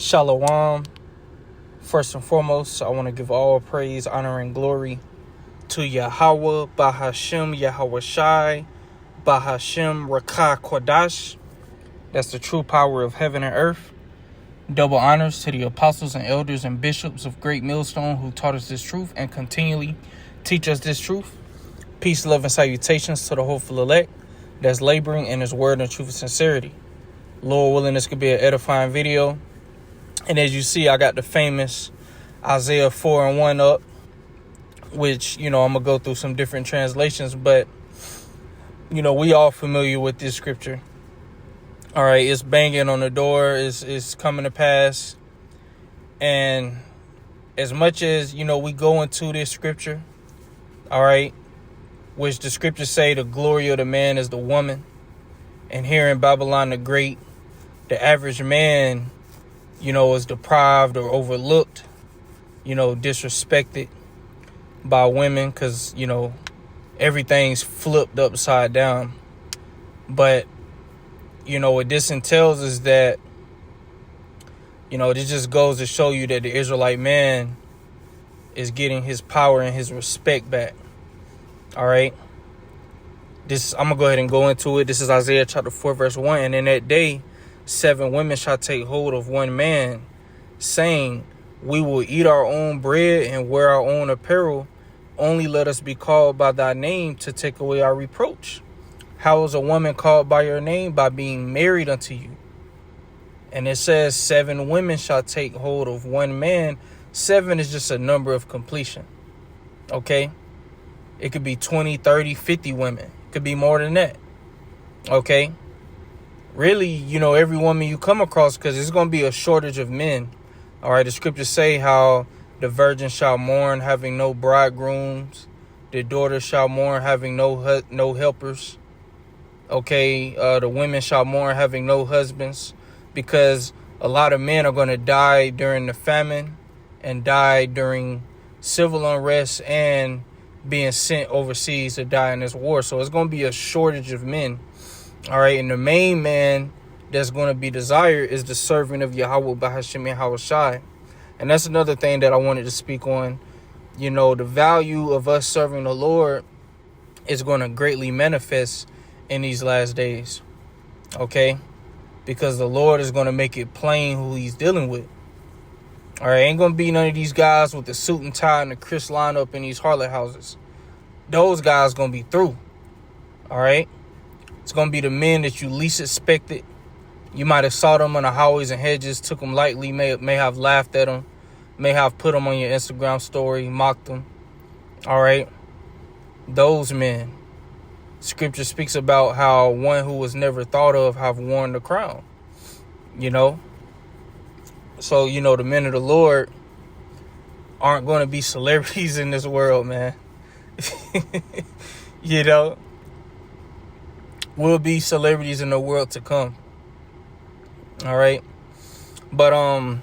Shalom. First and foremost, I want to give all praise, honor, and glory to Yahweh, Bahashem, Yahweh Shai, Bahashem, Rakah Kodash. That's the true power of heaven and earth. Double honors to the apostles and elders and bishops of Great Millstone who taught us this truth and continually teach us this truth. Peace, love, and salutations to the hopeful elect that's laboring in his word and truth and sincerity. Lord willing, this could be an edifying video. And as you see, I got the famous Isaiah 4:1 up, which, I'm going to go through some different translations. But, we all familiar with this scripture. All right, it's banging on the door. It's coming to pass. And as much as, we go into this scripture, all right, which the scriptures say the glory of the man is the woman. And here in Babylon the Great, the average man, is deprived or overlooked, disrespected by women because, everything's flipped upside down. But, what this entails is that, this just goes to show you that the Israelite man is getting his power and his respect back. All right. I'm going to go ahead and go into it. This is Isaiah chapter 4, verse 1. And in that day, 7 women shall take hold of one man, saying, we will eat our own bread and wear our own apparel. Only let us be called by thy name to take away our reproach. How is a woman called by your name? By being married unto you. And it says 7 women shall take hold of one man. 7 is just a number of completion. Okay? It could be 20, 30, 50 women. It could be more than that. Okay? Really, every woman you come across, because there's going to be a shortage of men. All right, the scriptures say how the virgin shall mourn, having no bridegrooms. The daughter shall mourn, having no helpers. Okay, the women shall mourn, having no husbands. Because a lot of men are going to die during the famine and die during civil unrest and being sent overseas to die in this war. So it's going to be a shortage of men. All right, and the main man that's going to be desired is the servant of Yahweh, Bahashem, Yahweh Shai. And that's another thing that I wanted to speak on. The value of us serving the Lord is going to greatly manifest in these last days. Okay? Because the Lord is going to make it plain who he's dealing with. All right, ain't going to be none of these guys with the suit and tie and the crisp lineup in these harlot houses. Those guys going to be through. All right? It's going to be the men that you least expected. You might have saw them on the highways and hedges, took them lightly, may have laughed at them, may have put them on your Instagram story, mocked them. All right? Those men. Scripture speaks about how one who was never thought of have worn the crown. So, the men of the Lord aren't going to be celebrities in this world, man. Will be celebrities in the world to come. All right. But,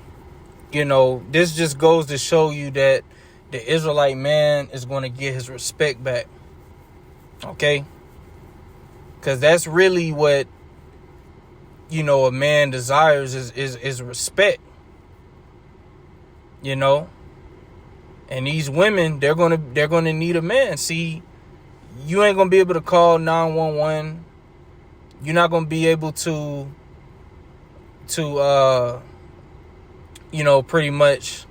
this just goes to show you that the Israelite man is going to get his respect back. Okay. Because that's really what, a man desires is respect. And these women, they're going to need a man. See, you ain't going to be able to call 911. You're not going to be able to pretty much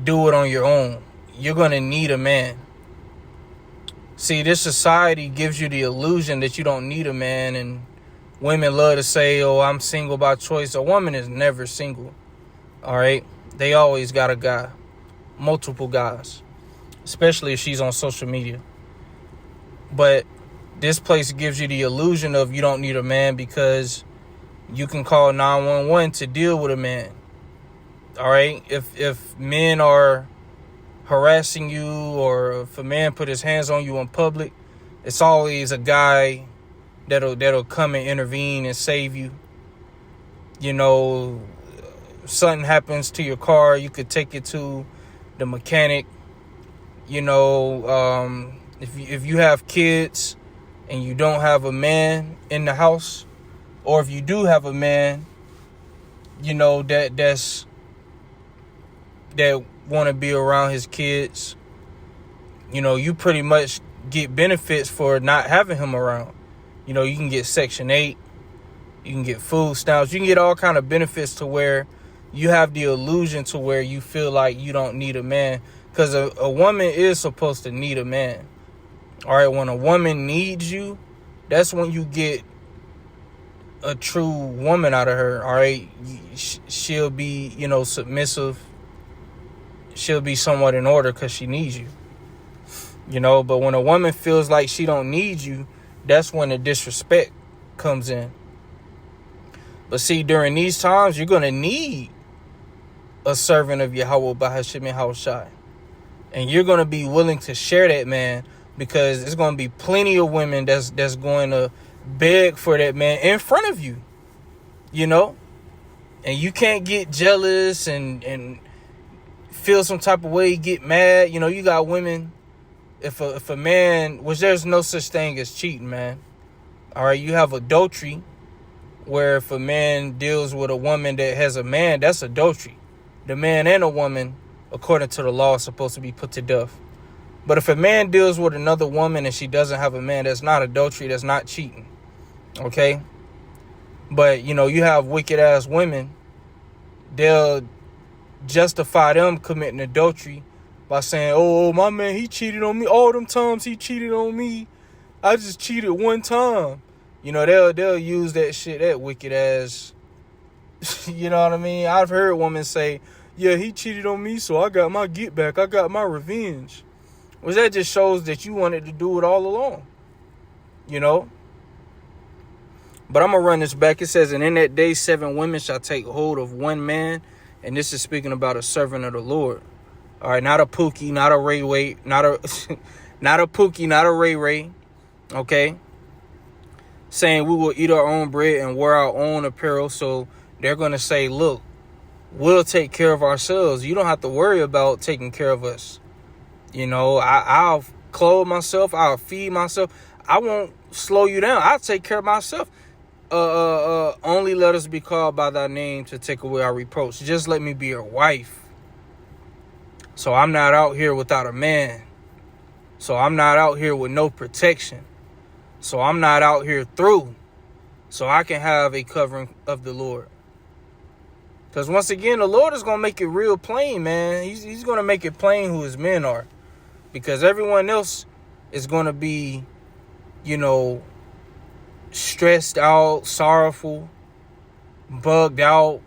do it on your own. You're going to need a man. See, this society gives you the illusion that you don't need a man, and women love to say, oh, I'm single by choice. A woman is never single. All right? They always got a guy, multiple guys, especially if she's on social media. But this place gives you the illusion of you don't need a man because you can call 911 to deal with a man. All right? If men are harassing you, or if a man put his hands on you in public, it's always a guy that'll come and intervene and save you. Something happens to your car, you could take it to the mechanic. If you have kids and you don't have a man in the house, or if you do have a man that want to be around his kids, you pretty much get benefits for not having him around. You can get Section 8, you can get food stamps, you can get all kind of benefits to where you have the illusion to where you feel like you don't need a man. Because a woman is supposed to need a man. All right, when a woman needs you, that's when you get a true woman out of her. All right, she'll be, submissive. She'll be somewhat in order because she needs you. But when a woman feels like she don't need you, that's when the disrespect comes in. But see, during these times, you're going to need a servant of Yahweh Bahashim Yahushai. And you're going to be willing to share that man, because there's going to be plenty of women that's going to beg for that man in front of you, And you can't get jealous and feel some type of way, get mad. You got women, if a man, which there's no such thing as cheating, man. All right, you have adultery, where if a man deals with a woman that has a man, that's adultery. The man and a woman, according to the law, is supposed to be put to death. But if a man deals with another woman and she doesn't have a man, that's not adultery, that's not cheating. Okay? But, you have wicked ass women, they'll justify them committing adultery by saying, oh, my man, he cheated on me. All them times he cheated on me, I just cheated one time. They'll use that shit, that wicked ass. You know what I mean? I've heard women say, yeah, he cheated on me, so I got my get back. I got my revenge. Well, that just shows that you wanted to do it all along. But I'm going to run this back. It says, and in that day, 7 women shall take hold of one man. And this is speaking about a servant of the Lord. All right, not a Pookie, not a Ray Ray, not a Pookie, not a Ray Ray. Okay? Saying we will eat our own bread and wear our own apparel. So they're going to say, look, we'll take care of ourselves. You don't have to worry about taking care of us. I'll clothe myself. I'll feed myself. I won't slow you down. I'll take care of myself. Only let us be called by thy name to take away our reproach. Just let me be your wife. So I'm not out here without a man. So I'm not out here with no protection. So I'm not out here through. So I can have a covering of the Lord. Because once again, the Lord is going to make it real plain, man. He's going to make it plain who his men are. Because everyone else is going to be, stressed out, sorrowful, bugged out,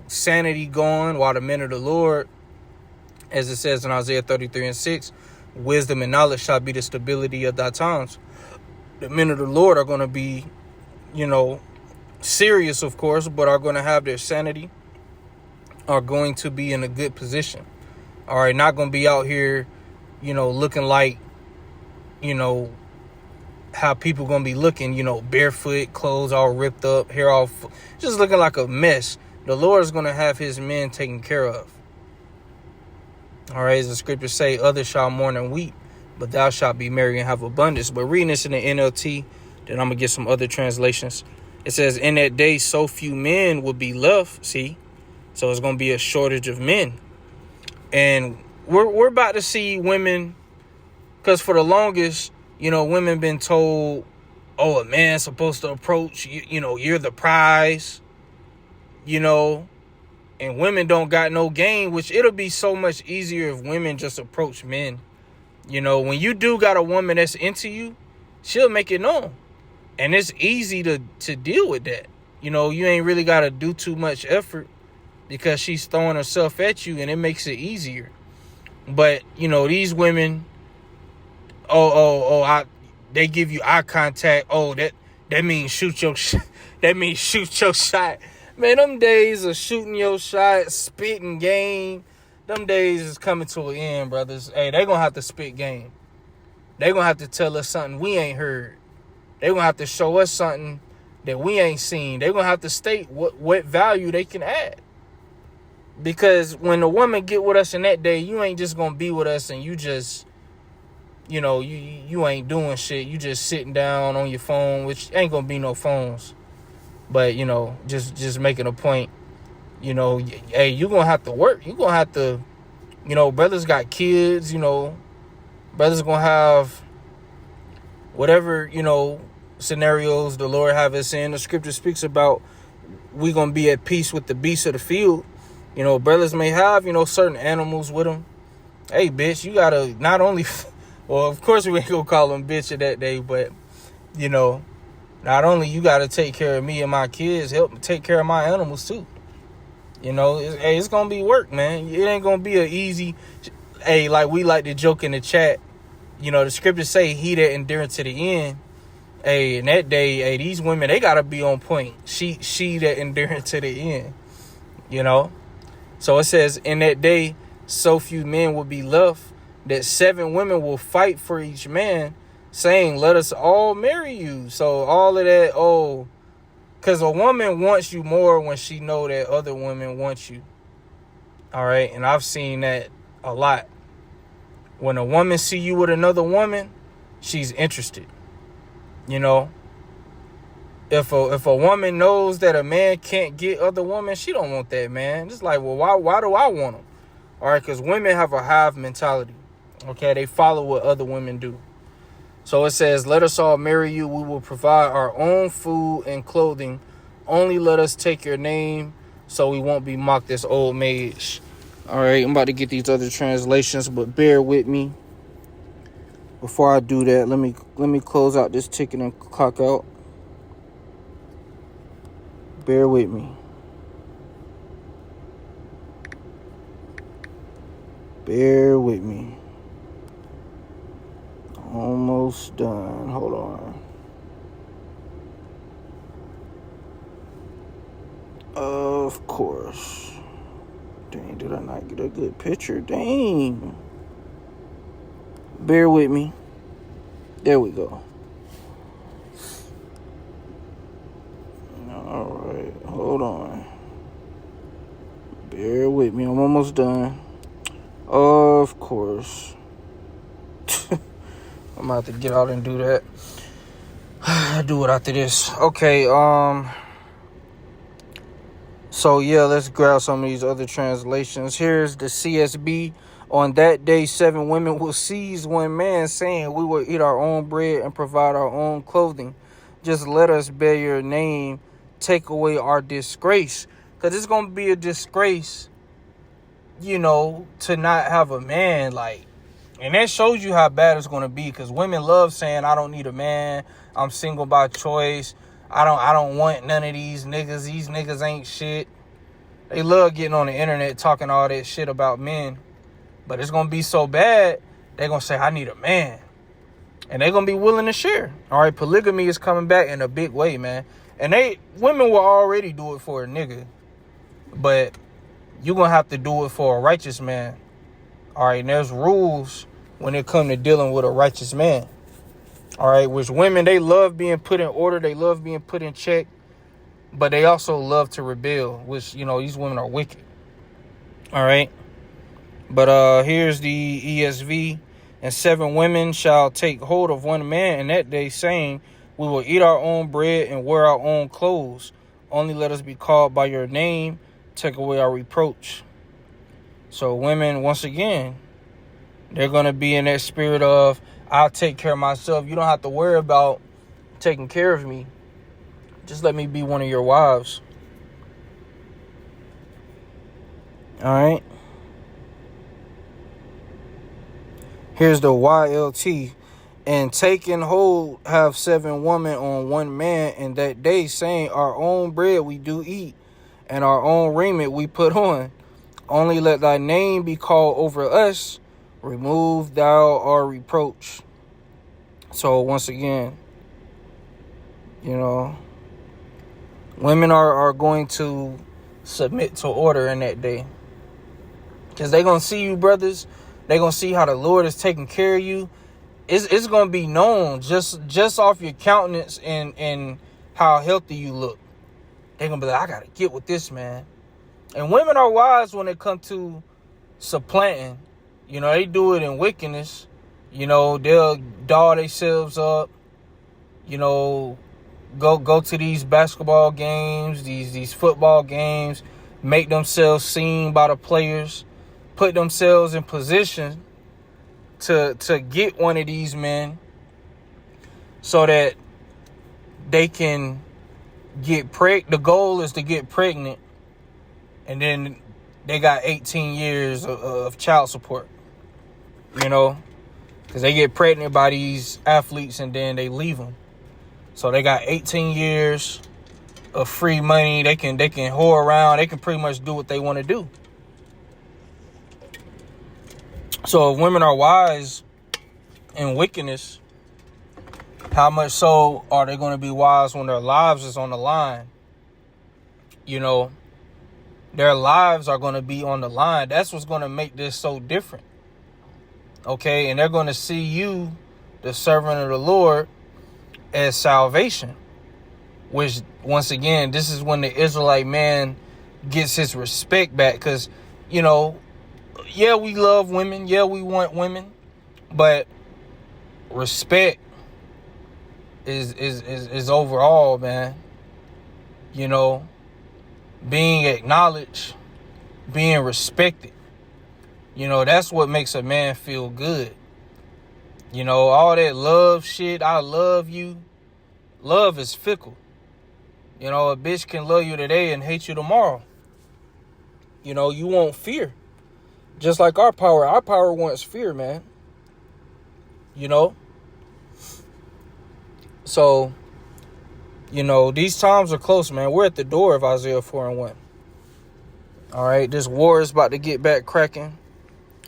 sanity gone, while the men of the Lord, as it says in Isaiah 33:6, wisdom and knowledge shall be the stability of thy times. The men of the Lord are going to be, serious, of course, but are going to have their sanity, are going to be in a good position. All right, not going to be out here, looking like, how people going to be looking, barefoot, clothes all ripped up, hair all, just looking like a mess. The Lord is going to have his men taken care of. All right, as the scriptures say, others shall mourn and weep, but thou shalt be merry and have abundance. But reading this in the NLT, then I'm going to get some other translations. It says, in that day, so few men will be left. See, so it's going to be a shortage of men. And we're about to see women, because for the longest, women been told, oh, a man's supposed to approach, you're the prize, and women don't got no game, which it'll be so much easier if women just approach men. When you do got a woman that's into you, she'll make it known. And it's easy to deal with that. You ain't really got to do too much effort because she's throwing herself at you, and it makes it easier. But, these women, they give you eye contact. Oh, that means shoot your that means shoot your shot. Man, them days of shooting your shot, spitting game, them days is coming to an end, brothers. Hey, they gonna have to spit game. They gonna have to tell us something we ain't heard. They gonna have to show us something that we ain't seen. They gonna have to state what value they can add. Because when the woman get with us in that day, you ain't just gonna be with us and you just, you ain't doing shit. You just sitting down on your phone, which ain't gonna be no phones. But, just making a point, hey, you're going to have to work. You're going to have to, brothers got kids, brothers going to have whatever, scenarios the Lord have us in. The scripture speaks about we going to be at peace with the beasts of the field. Brothers may have, certain animals with them. Hey, bitch, you got to not only, well, of course we ain't going to call them bitch of that day, but, not only you got to take care of me and my kids, help take care of my animals too. It's going to be work, man. It ain't going to be an easy, hey, like we like to joke in the chat. The scriptures say he that endureth to the end. Hey, in that day, hey, these women, they got to be on point. She that endureth to the end, So it says, in that day, so few men will be left that 7 women will fight for each man, saying, let us all marry you. So all of that, because a woman wants you more when she know that other women want you. All right, and I've seen that a lot. When a woman see you with another woman, she's interested. If a woman knows that a man can't get other women, she don't want that man. It's like, well, why do I want him? All right, because women have a hive mentality. Okay, they follow what other women do. So it says, let us all marry you. We will provide our own food and clothing. Only let us take your name so we won't be mocked as old maids. All right, I'm about to get these other translations, but bear with me. Before I do that, let me close out this ticket and clock out. Bear with me. Bear with me. Almost done. Hold on. Of course. Dang, did I not get a good picture? Dang. Bear with me. There we go. All right. Hold on. Bear with me. I'm almost done. Of course. I'm about to get out and do that. I'll do it after this. Okay, so yeah, let's grab some of these other translations. Here's the CSB. On that day, 7 women will seize one man, saying, we will eat our own bread and provide our own clothing. Just let us bear your name, take away our disgrace. Because it's going to be a disgrace, to not have a man, and that shows you how bad it's going to be, because women love saying, I don't need a man. I'm single by choice. I don't want none of these niggas. These niggas ain't shit. They love getting on the internet talking all that shit about men. But it's going to be so bad, they're going to say, I need a man. And they're going to be willing to share. All right, polygamy is coming back in a big way, man. And women will already do it for a nigga. But you're going to have to do it for a righteous man. All right, and there's rules when it comes to dealing with a righteous man. All right, which women, they love being put in order. They love being put in check. But they also love to rebel, which, these women are wicked. All right. But here's the ESV. And 7 women shall take hold of one man in that day, saying, we will eat our own bread and wear our own clothes. Only let us be called by your name. Take away our reproach. So women, once again, they're going to be in that spirit of, I'll take care of myself. You don't have to worry about taking care of me. Just let me be one of your wives. All right. Here's the YLT. And taking hold have 7 women on one man in that day, saying, our own bread we do eat, and our own raiment we put on. Only let thy name be called over us. Remove thou our reproach. So once again, women are going to submit to order in that day. Because they're going to see you, brothers. They're going to see how the Lord is taking care of you. It's going to be known just off your countenance and how healthy you look. They're going to be like, I got to get with this man. And women are wise when it comes to supplanting. They do it in wickedness. They'll doll themselves up. go to these basketball games, these football games, make themselves seen by the players, put themselves in position to get one of these men so that they can get the goal is to get pregnant, and then they got 18 years of child support, because they get pregnant by these athletes and then they leave them. So they got 18 years of free money. They can whore around. They can pretty much do what they want to do. So if women are wise in wickedness, how much so are they going to be wise when their lives is on the line? Their lives are going to be on the line. That's what's going to make this so different. Okay? And they're going to see you, the servant of the Lord, as salvation. Which, once again, this is when the Israelite man gets his respect back. Because, yeah, we love women. Yeah, we want women. But respect is overall, man. Being acknowledged, being respected. That's what makes a man feel good. All that love shit, I love you. Love is fickle. A bitch can love you today and hate you tomorrow. You want fear. Just like our power. Our power wants fear, man. So, these times are close, man. We're at the door of Isaiah 4:1. All right, this war is about to get back cracking.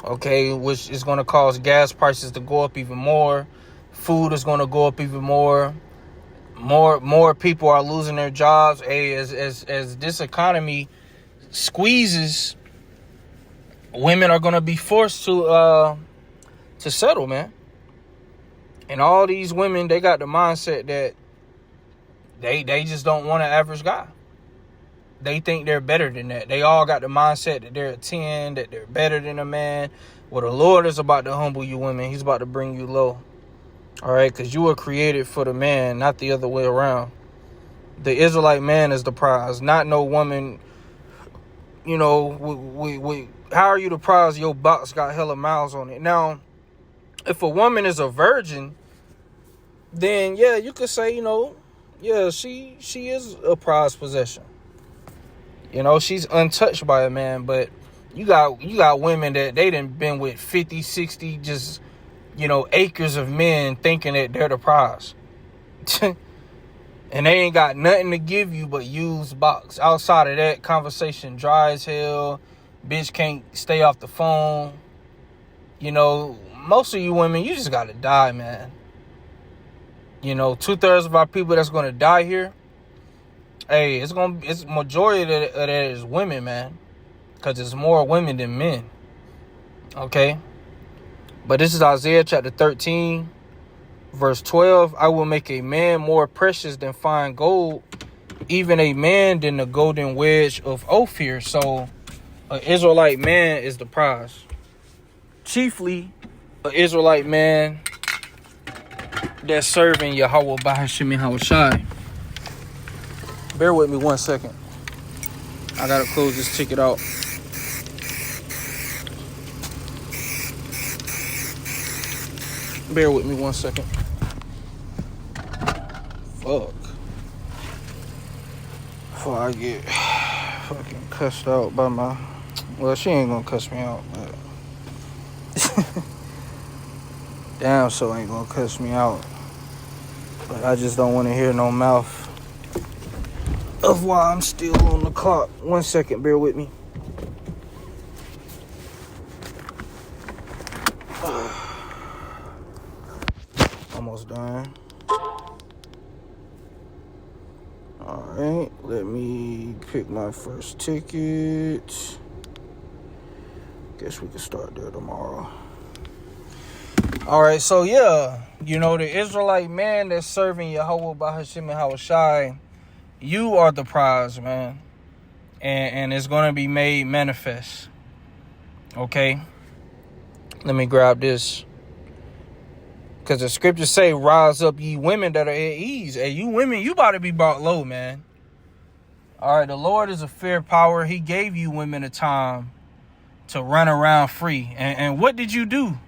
Okay, which is going to cause gas prices to go up even more. Food is going to go up even more. More people are losing their jobs. Hey, as this economy squeezes, women are going to be forced to settle, man. And all these women, they got the mindset that they just don't want an average guy. They think they're better than that. They all got the mindset that they're a 10, that they're better than a man. Well, the Lord is about to humble you women. He's about to bring you low. All right, because you were created for the man, not the other way around. The Israelite man is the prize, not no woman. How are you the prize? Your box got hella miles on it. Now, if a woman is a virgin, then yeah, you could say, yeah, she is a prized possession. She's untouched by a man, but you got women that they done been with 50, 60, just, acres of men thinking that they're the prize. And they ain't got nothing to give you but used box. Outside of that, conversation dry as hell. Bitch can't stay off the phone. Most of you women, you just gotta die, man. 2/3 of our people that's gonna die here, hey, it's majority of that is women, man. Because there's more women than men. Okay? But this is Isaiah chapter 13, verse 12. I will make a man more precious than fine gold, even a man than the golden wedge of Ophir. So, an Israelite man is the prize. Chiefly, an Israelite man that's serving Yahweh Bahashim Yahushai. Bear with me 1 second. I gotta close this ticket out. Bear with me 1 second. Fuck. Before I get fucking cussed out by my... Well, she ain't gonna cuss me out, but... Damn, so ain't gonna cuss me out. But I just don't want to hear no mouth of why I'm still on the clock. 1 second, bear with me. Almost done. Alright, let me pick my first ticket. Guess we can start there tomorrow. Alright, so yeah, the Israelite man that's serving Yahweh Bahashim Yahushai, you are the prize, man. And it's going to be made manifest. Okay? Let me grab this. Because the scriptures say, rise up ye women that are at ease. Hey, you women, you about to be brought low, man. All right, the Lord is a fair power. He gave you women a time to run around free. And what did you do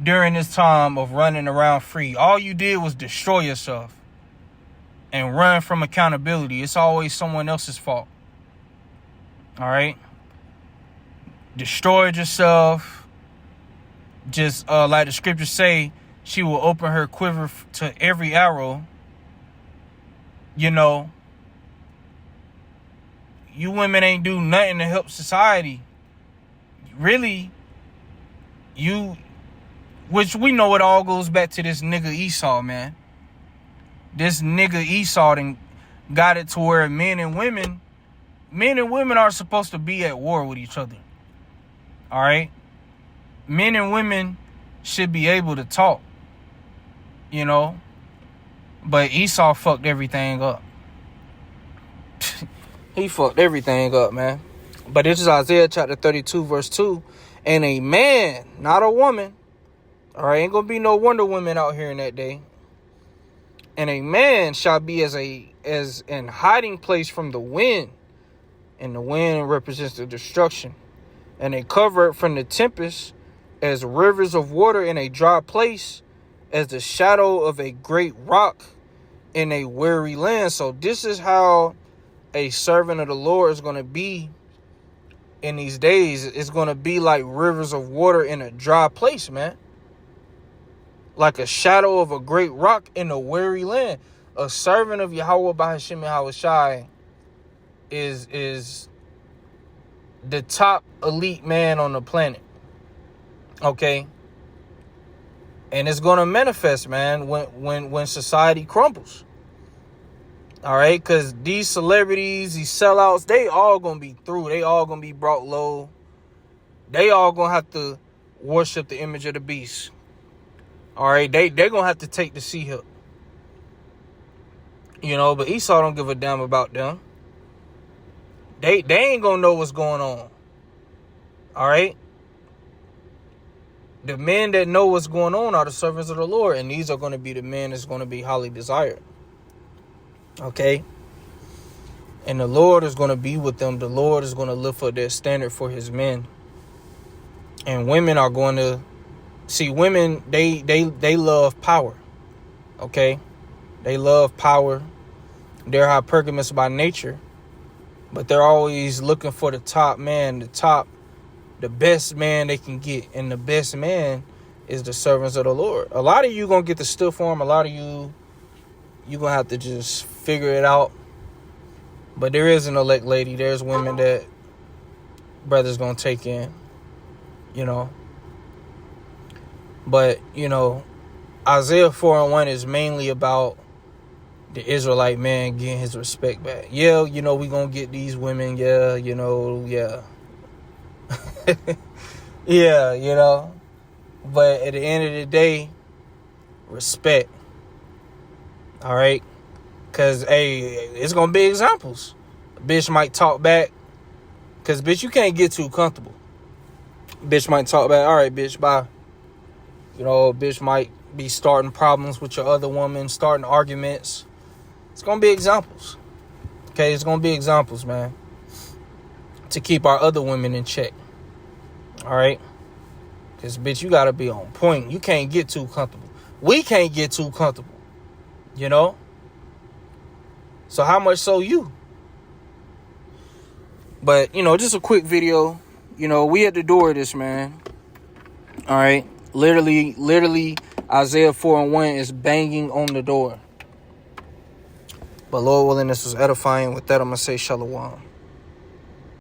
during this time of running around free? All you did was destroy yourself and run from accountability. It's always someone else's fault. All right? Destroyed yourself. Just like the scriptures say, she will open her quiver to every arrow. You know, you women ain't do nothing to help society. Really, which we know it all goes back to this nigga Esau, man. This nigga Esau done got it to where men and women are supposed to be at war with each other. All right? Men and women should be able to talk, you know? But Esau fucked everything up. He fucked everything up, man. But this is Isaiah chapter 32, verse 2. And a man, not a woman. All right, ain't gonna be no Wonder Woman out here in that day. And a man shall be as an hiding place from the wind. And the wind represents the destruction. And a covert from the tempest, as rivers of water in a dry place, as the shadow of a great rock in a weary land. So this is how a servant of the Lord is going to be in these days. It's going to be like rivers of water in a dry place, man. Like a shadow of a great rock in a weary land. A servant of Yahweh Bahashim and Hawashai is the top elite man on the planet. Okay? And it's going to manifest, man, when society crumbles. All right? Because these celebrities, these sellouts, they all going to be through. They all going to be brought low. They all going to have to worship the image of the beast. All right? They're going to have to take the sea hook. You know, but Esau don't give a damn about them. They ain't going to know what's going on. All right? The men that know what's going on are the servants of the Lord. And these are going to be the men that's going to be highly desired. Okay? And the Lord is going to be with them. The Lord is going to lift up their standard for his men. And women are going to... See, women, they love power. Okay? They love power. They're hypergamous by nature. But they're always looking for the top man, the best man they can get. And the best man is the servants of the Lord. A lot of you going to get the stiff form. A lot of you going to have to just figure it out. But there is an elect lady. There's women that brothers going to take in, you know. But, you know, Isaiah 4:1 is mainly about the Israelite man getting his respect back. Yeah, you know, we going to get these women. Yeah, you know, yeah. Yeah, you know. But at the end of the day, respect. All right? Because, hey, it's going to be examples. A bitch might talk back. Because, bitch, you can't get too comfortable. Bitch might talk back. All right, bitch, bye. You know, bitch might be starting problems with your other woman, starting arguments. It's going to be examples. Okay, it's going to be examples, man. To keep our other women in check. All right? Because, bitch, you got to be on point. You can't get too comfortable. We can't get too comfortable. You know? So how much so you? But, you know, just a quick video. You know, we at the door of this, man. All right? Literally, Isaiah 4:1 is banging on the door. But Lord willing, this was edifying. With that, I'm going to say shalom.